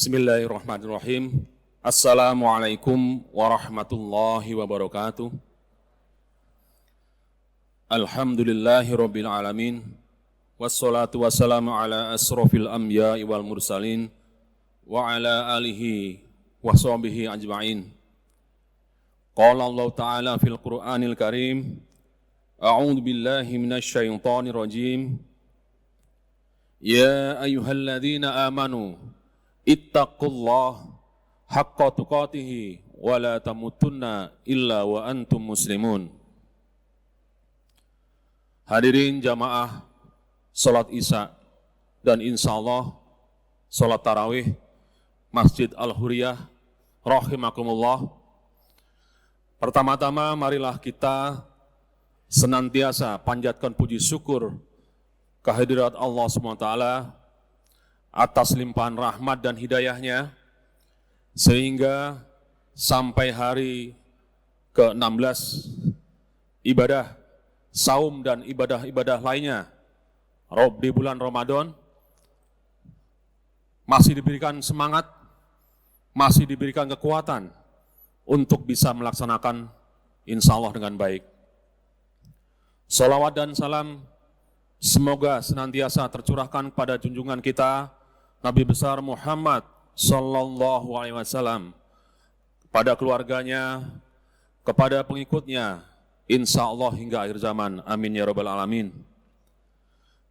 Bismillahirrahmanirrahim. Assalamualaikum warahmatullahi wabarakatuh. Alhamdulillahirabbil alamin. Wassalatu wassalamu ala asrofil anbiya'i wal mursalin wa ala alihi wa sahbihi ajma'in. Qala Allah Ta'ala fil Qur'anil Karim, a'udzu billahi minasy syaithanir rajim. Ya ayyuhalladzina amanu ittaqullah haqqa tuqatih wa la tamutunna illa wa antum muslimun. Hadirin jamaah salat Isya dan insyaallah salat tarawih Masjid Al-Huriyah rahimakumullah. Pertama-tama marilah kita senantiasa panjatkan puji syukur kehadirat Allah SWT atas limpahan rahmat dan hidayahnya, sehingga sampai hari ke-16 ibadah saum dan ibadah-ibadah lainnya di bulan Ramadan masih diberikan semangat, masih diberikan kekuatan untuk bisa melaksanakan insya Allah dengan baik. Salawat dan salam semoga senantiasa tercurahkan pada junjungan kita Nabi besar Muhammad sallallahu alaihi wasallam, kepada keluarganya, kepada pengikutnya, insya Allah hingga akhir zaman. Amin ya rabbal alamin.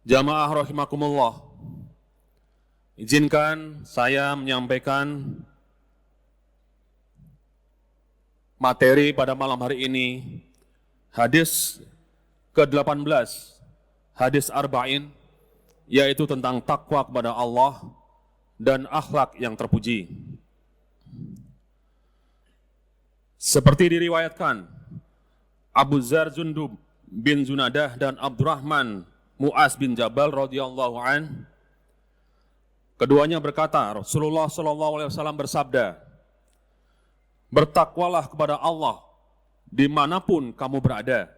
Jamaah rahimakumullah, izinkan saya menyampaikan materi pada malam hari ini, hadis ke-18, hadis arba'in, yaitu tentang takwa kepada Allah dan akhlak yang terpuji. Seperti diriwayatkan, Abu Dzar Jundub bin Junadah dan Abdurrahman Mu'az bin Jabal radhiyallahu an, keduanya berkata, Rasulullah SAW bersabda, bertakwalah kepada Allah dimanapun kamu berada.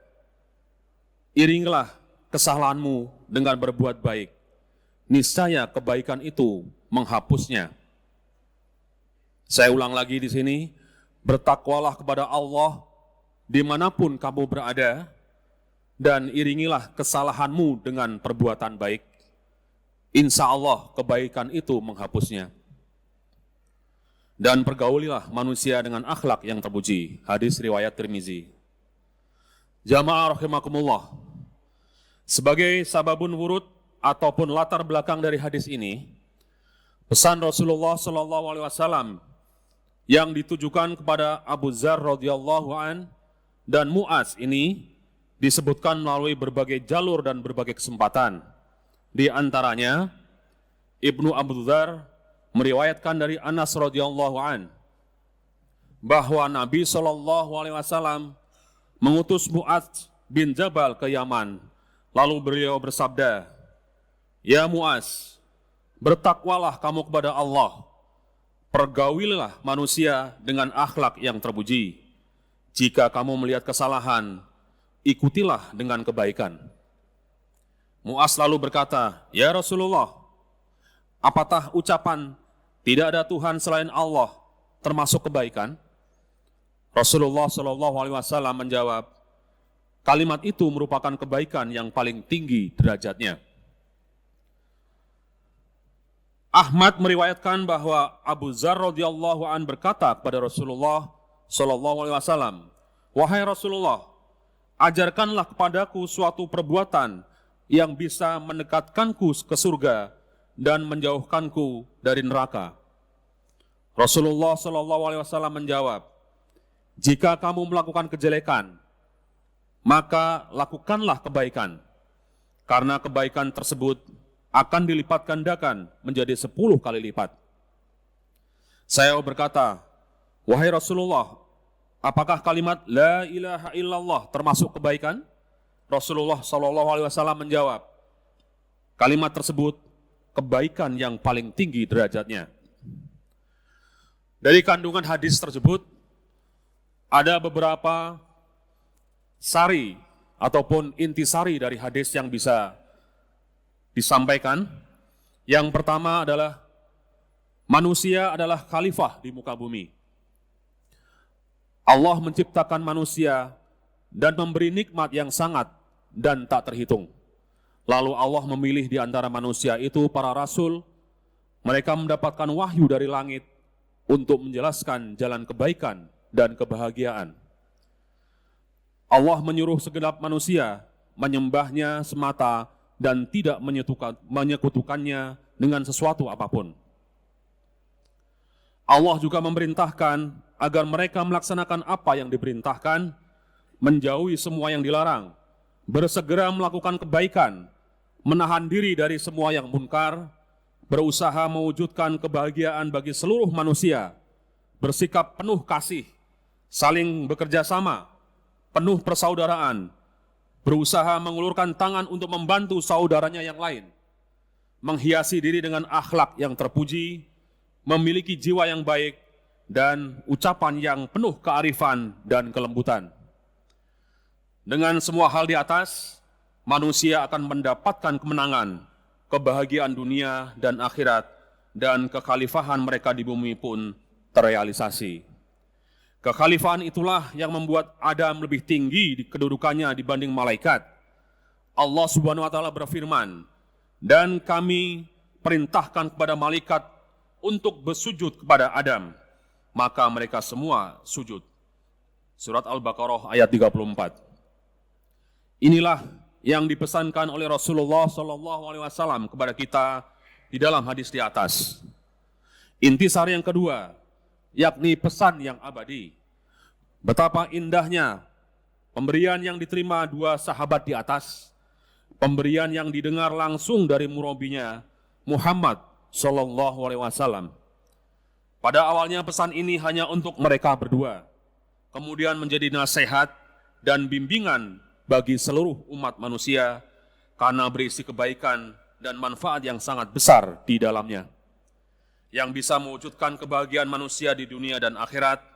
Iringilah kesalahanmu dengan berbuat baik. Niscaya kebaikan itu menghapusnya. Saya ulang lagi di sini, bertakwalah kepada Allah dimanapun kamu berada, dan iringilah kesalahanmu dengan perbuatan baik. Insya Allah kebaikan itu menghapusnya. Dan pergaulilah manusia dengan akhlak yang terpuji. Hadis riwayat Tirmizi. Jamaah rahimakumullah, sebagai sababun wurud ataupun latar belakang dari hadis ini, pesan Rasulullah SAW yang ditujukan kepada Abu Dzar radhiyallahu an dan Mu'az ini disebutkan melalui berbagai jalur dan berbagai kesempatan. Di antaranya, Ibnu Abu Dzar meriwayatkan dari Anas radhiyallahu an bahwa Nabi SAW mengutus Mu'az bin Jabal ke Yaman. Lalu beliau bersabda, ya Mu'az, bertakwalah kamu kepada Allah, pergaulilah manusia dengan akhlak yang terpuji. Jika kamu melihat kesalahan, ikutilah dengan kebaikan. Mu'az lalu berkata, ya Rasulullah, apakah ucapan tidak ada Tuhan selain Allah termasuk kebaikan? Rasulullah SAW menjawab, kalimat itu merupakan kebaikan yang paling tinggi derajatnya. Ahmad meriwayatkan bahwa Abu Dzar radhiyallahu an berkata kepada Rasulullah SAW, wahai Rasulullah, ajarkanlah kepadaku suatu perbuatan yang bisa mendekatkanku ke surga dan menjauhkanku dari neraka. Rasulullah SAW menjawab, jika kamu melakukan kejelekan, maka lakukanlah kebaikan, karena kebaikan tersebut akan dilipat gandakan menjadi 10 kali lipat. Saya berkata, wahai Rasulullah, apakah kalimat la ilaha illallah termasuk kebaikan? Rasulullah SAW menjawab, kalimat tersebut kebaikan yang paling tinggi derajatnya. Dari kandungan hadis tersebut, ada beberapa sari ataupun intisari dari hadis yang bisa disampaikan. Yang pertama adalah Manusia adalah khalifah di muka bumi. Allah menciptakan manusia dan memberi nikmat yang sangat dan tak terhitung. Lalu Allah memilih di antara manusia itu para rasul. Mereka mendapatkan wahyu dari langit untuk menjelaskan jalan kebaikan dan kebahagiaan. Allah menyuruh segenap manusia menyembahnya semata dan tidak menyekutukannya dengan sesuatu apapun. Allah juga memerintahkan agar mereka melaksanakan apa yang diperintahkan, menjauhi semua yang dilarang, bersegera melakukan kebaikan, menahan diri dari semua yang munkar, berusaha mewujudkan kebahagiaan bagi seluruh manusia, bersikap penuh kasih, saling bekerja sama, penuh persaudaraan, berusaha mengulurkan tangan untuk membantu saudaranya yang lain, menghiasi diri dengan akhlak yang terpuji, memiliki jiwa yang baik, dan ucapan yang penuh kearifan dan kelembutan. Dengan semua hal di atas, manusia akan mendapatkan kemenangan, kebahagiaan dunia dan akhirat, dan kekhalifahan mereka di bumi pun terrealisasi. Kekhalifahan itulah yang membuat Adam lebih tinggi di kedudukannya dibanding malaikat. Allah Subhanahu wa taala berfirman, "Dan kami perintahkan kepada malaikat untuk bersujud kepada Adam, maka mereka semua sujud." Surat Al-Baqarah ayat 34. Inilah yang dipesankan oleh Rasulullah SAW kepada kita di dalam hadis di atas. Intisari yang kedua, yakni pesan yang abadi. Betapa indahnya pemberian yang diterima dua sahabat di atas, pemberian yang didengar langsung dari murabinya Muhammad SAW. Pada awalnya pesan ini hanya untuk mereka berdua, kemudian menjadi nasihat dan bimbingan bagi seluruh umat manusia karena berisi kebaikan dan manfaat yang sangat besar di dalamnya, yang bisa mewujudkan kebahagiaan manusia di dunia dan akhirat.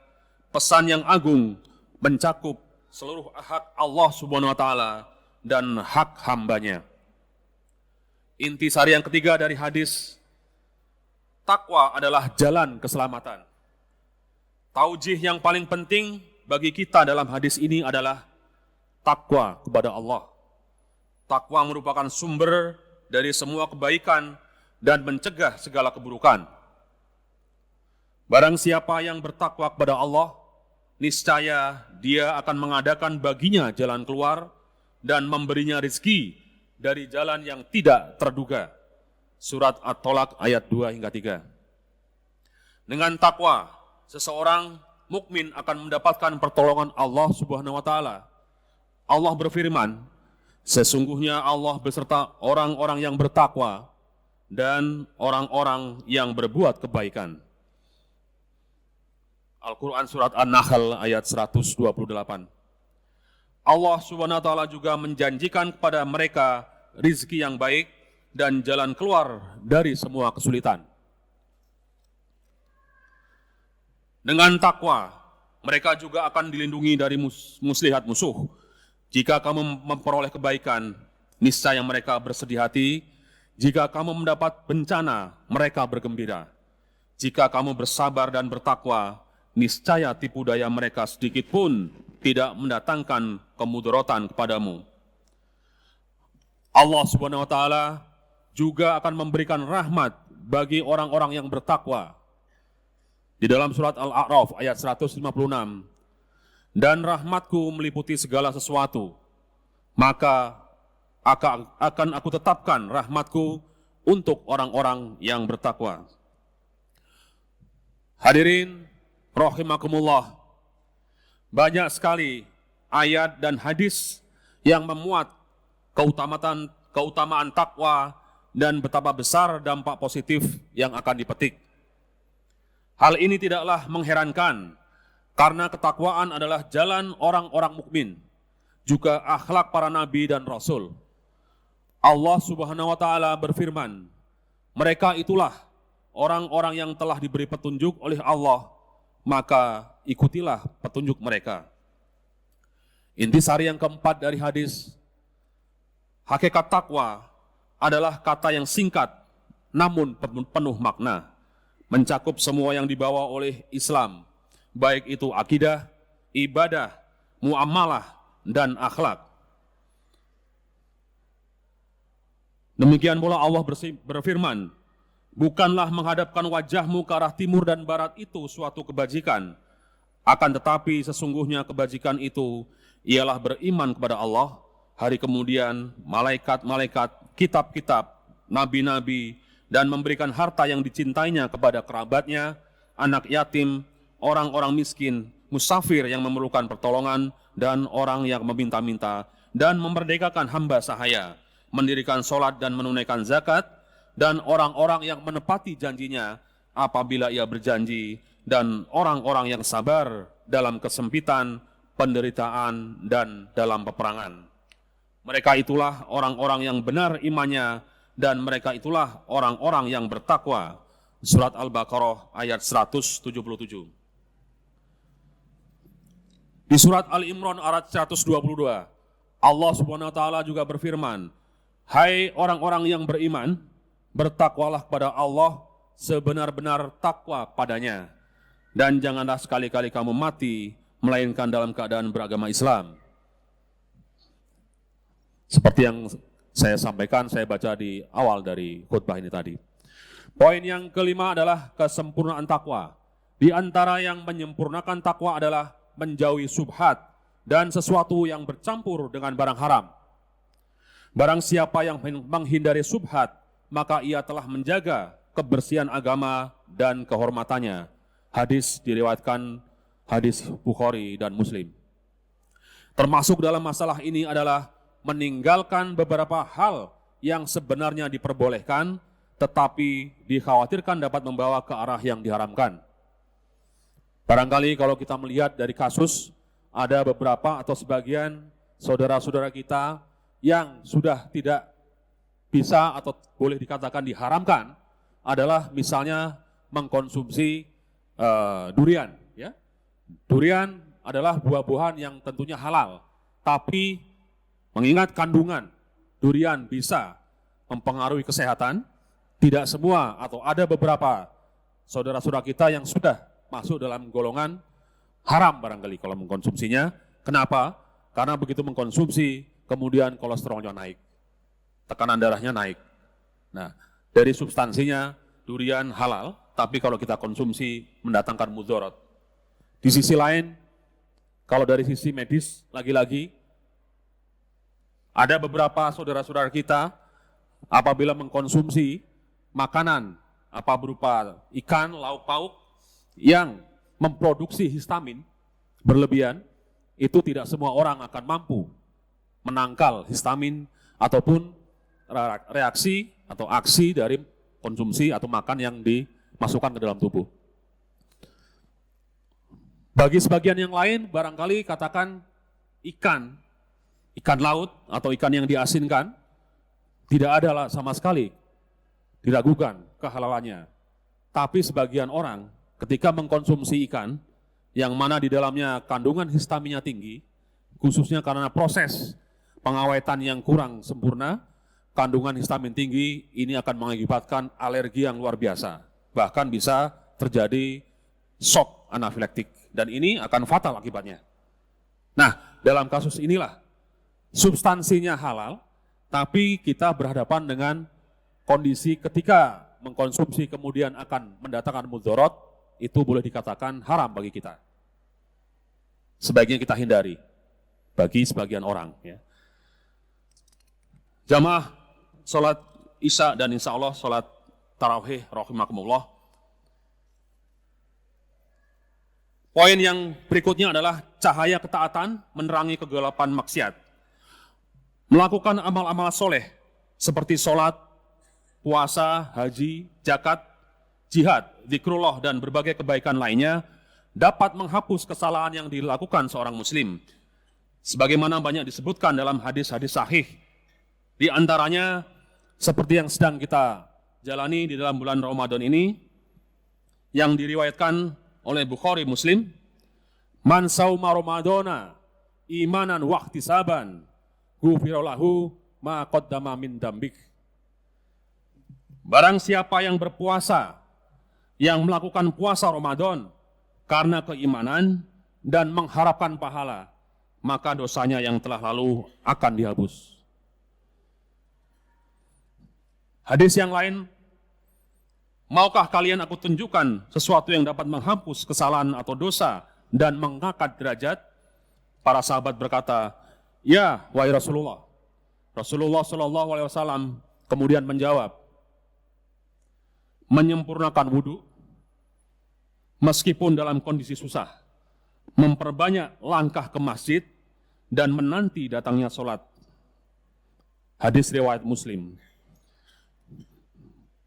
Pesan yang agung mencakup seluruh hak Allah Subhanahu wa taala dan hak hambanya. Intisari yang ketiga dari hadis, takwa adalah jalan keselamatan. Taujih yang paling penting bagi kita dalam hadis ini adalah takwa kepada Allah. Takwa merupakan sumber dari semua kebaikan dan mencegah segala keburukan. Barang siapa yang bertakwa kepada Allah, niscaya dia akan mengadakan baginya jalan keluar dan memberinya rezeki dari jalan yang tidak terduga. Surat At-Tolak ayat 2 hingga 3. Dengan takwa, seseorang mukmin akan mendapatkan pertolongan Allah Subhanahu wa taala. Allah berfirman, sesungguhnya Allah beserta orang-orang yang bertakwa dan orang-orang yang berbuat kebaikan. Al-Quran Surat An-Nahl ayat 128. Allah Subhanahu wa taala juga menjanjikan kepada mereka rizki yang baik dan jalan keluar dari semua kesulitan. Dengan takwa, mereka juga akan dilindungi dari muslihat musuh. Jika kamu memperoleh kebaikan, niscaya mereka bersedih hati. Jika kamu mendapat bencana, mereka bergembira. Jika kamu bersabar dan bertakwa, niscaya tipu daya mereka sedikit pun tidak mendatangkan kemudaratan kepadamu. Allah Subhanahu wa taala juga akan memberikan rahmat bagi orang-orang yang bertakwa. Di dalam surat Al-A'raf ayat 156, dan rahmatku meliputi segala sesuatu, maka akan aku tetapkan rahmatku untuk orang-orang yang bertakwa. Hadirin rahimakumullah, banyak sekali ayat dan hadis yang memuat keutamaan takwa dan betapa besar dampak positif yang akan dipetik. Hal ini tidaklah mengherankan, karena ketakwaan adalah jalan orang-orang mukmin, juga akhlak para nabi dan rasul. Allah Subhanahu wa taala berfirman, mereka itulah orang-orang yang telah diberi petunjuk oleh Allah, maka ikutilah petunjuk mereka. Intisari yang keempat dari hadis, hakikat takwa adalah kata yang singkat namun penuh makna. mencakup semua yang dibawa oleh Islam, baik itu akidah, ibadah, muamalah, dan akhlak. Demikian pula Allah berfirman, bukanlah menghadapkan wajahmu ke arah timur dan barat itu suatu kebajikan, akan tetapi sesungguhnya kebajikan itu ialah beriman kepada Allah, hari kemudian malaikat-malaikat, kitab-kitab, nabi-nabi, dan memberikan harta yang dicintainya kepada kerabatnya, anak yatim, orang-orang miskin, musafir yang memerlukan pertolongan, dan orang yang meminta-minta, dan memerdekakan hamba sahaya, mendirikan sholat dan menunaikan zakat, dan orang-orang yang menepati janjinya apabila ia berjanji, dan orang-orang yang sabar dalam kesempitan, penderitaan, dan dalam peperangan. Mereka itulah orang-orang yang benar imannya, dan mereka itulah orang-orang yang bertakwa. Surat Al-Baqarah ayat 177. Di surat Al-Imran ayat 122, Allah Subhanahu wa taala juga berfirman, hai orang-orang yang beriman, bertakwalah kepada Allah sebenar-benar takwa padanya, dan janganlah sekali-kali kamu mati melainkan dalam keadaan beragama Islam. Seperti yang saya sampaikan, saya baca di awal dari khutbah ini tadi. Poin yang kelima adalah kesempurnaan takwa. Di antara yang menyempurnakan takwa adalah menjauhi subhat dan sesuatu yang bercampur dengan barang haram. Barang siapa yang menghindari subhat, maka ia telah menjaga kebersihan agama dan kehormatannya. Hadis diriwayatkan hadis Bukhari dan Muslim. Termasuk dalam masalah ini adalah meninggalkan beberapa hal yang sebenarnya diperbolehkan, tetapi dikhawatirkan dapat membawa ke arah yang diharamkan. Barangkali kalau kita melihat dari kasus, ada beberapa atau sebagian saudara-saudara kita yang sudah tidak bisa atau boleh dikatakan diharamkan, adalah misalnya mengkonsumsi durian. Ya. Durian adalah buah-buahan yang tentunya halal, tapi mengingat kandungan durian bisa mempengaruhi kesehatan, tidak semua atau ada beberapa saudara-saudara kita yang sudah masuk dalam golongan haram barangkali kalau mengkonsumsinya. Kenapa? Karena begitu mengkonsumsi, kemudian kolesterolnya naik, tekanan darahnya naik. Nah, dari substansinya durian halal, tapi kalau kita konsumsi mendatangkan mudarat. Di sisi lain, kalau dari sisi medis, lagi-lagi, ada beberapa saudara-saudara kita apabila mengkonsumsi makanan apa berupa ikan, lauk pauk yang memproduksi histamin berlebihan, itu tidak semua orang akan mampu menangkal histamin ataupun reaksi atau aksi dari konsumsi atau makan yang dimasukkan ke dalam tubuh. Bagi sebagian yang lain, barangkali katakan ikan laut atau ikan yang diasinkan, tidak ada sama sekali diragukan kehalalannya. Tapi sebagian orang ketika mengkonsumsi ikan yang mana di dalamnya kandungan histaminnya tinggi, khususnya karena proses pengawetan yang kurang sempurna, kandungan histamin tinggi ini akan mengakibatkan alergi yang luar biasa. Bahkan bisa terjadi shock anafilaktik, dan ini akan fatal akibatnya. Nah, dalam kasus inilah substansinya halal, tapi kita berhadapan dengan kondisi ketika mengkonsumsi kemudian akan mendatangkan mudarat, itu boleh dikatakan haram bagi kita. Sebaiknya kita hindari bagi sebagian orang. Ya. Jamaah sholat Isya dan insya Allah sholat tarawih rahimakumullah. Poin yang berikutnya adalah cahaya ketaatan menerangi kegelapan maksiat. Melakukan amal-amal soleh seperti sholat, puasa, haji, zakat, jihad, zikrullah, dan berbagai kebaikan lainnya dapat menghapus kesalahan yang dilakukan seorang muslim. Sebagaimana banyak disebutkan dalam hadis-hadis sahih. Di antaranya seperti yang sedang kita jalani di dalam bulan Ramadan ini, yang diriwayatkan oleh Bukhari Muslim, man sauma Ramadana imanan wa ihtisaban ghufira lahu ma qaddama min dambik. Barang siapa yang berpuasa yang melakukan puasa Ramadan karena keimanan dan mengharapkan pahala, maka dosanya yang telah lalu akan dihapus. Hadis yang lain, maukah kalian aku tunjukkan sesuatu yang dapat menghapus kesalahan atau dosa dan mengangkat derajat? Para sahabat berkata, ya, wahai Rasulullah. Rasulullah SAW kemudian menjawab, menyempurnakan wudhu, meskipun dalam kondisi susah, memperbanyak langkah ke masjid, dan menanti datangnya sholat. Hadis riwayat Muslim.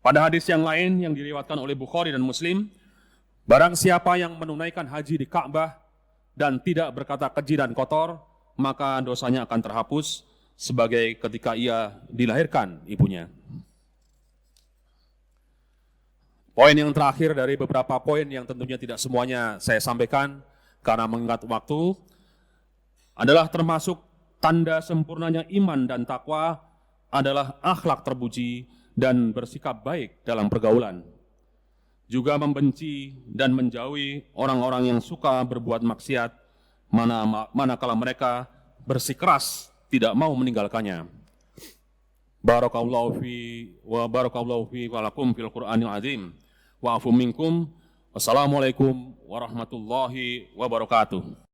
Pada hadis yang lain yang diriwayatkan oleh Bukhari dan Muslim, barang siapa yang menunaikan haji di Ka'bah dan tidak berkata keji dan kotor, maka dosanya akan terhapus sebagai ketika ia dilahirkan ibunya. Poin yang terakhir dari beberapa poin yang tentunya tidak semuanya saya sampaikan karena mengingat waktu, adalah termasuk tanda sempurnanya iman dan takwa adalah akhlak terpuji dan bersikap baik dalam pergaulan. Juga membenci dan menjauhi orang-orang yang suka berbuat maksiat, manakala mereka bersikeras tidak mau meninggalkannya. Barakallahu fi wa lakum fil Qur'anil azim. Wa'afu minkum. Wassalamualaikum warahmatullahi wabarakatuh.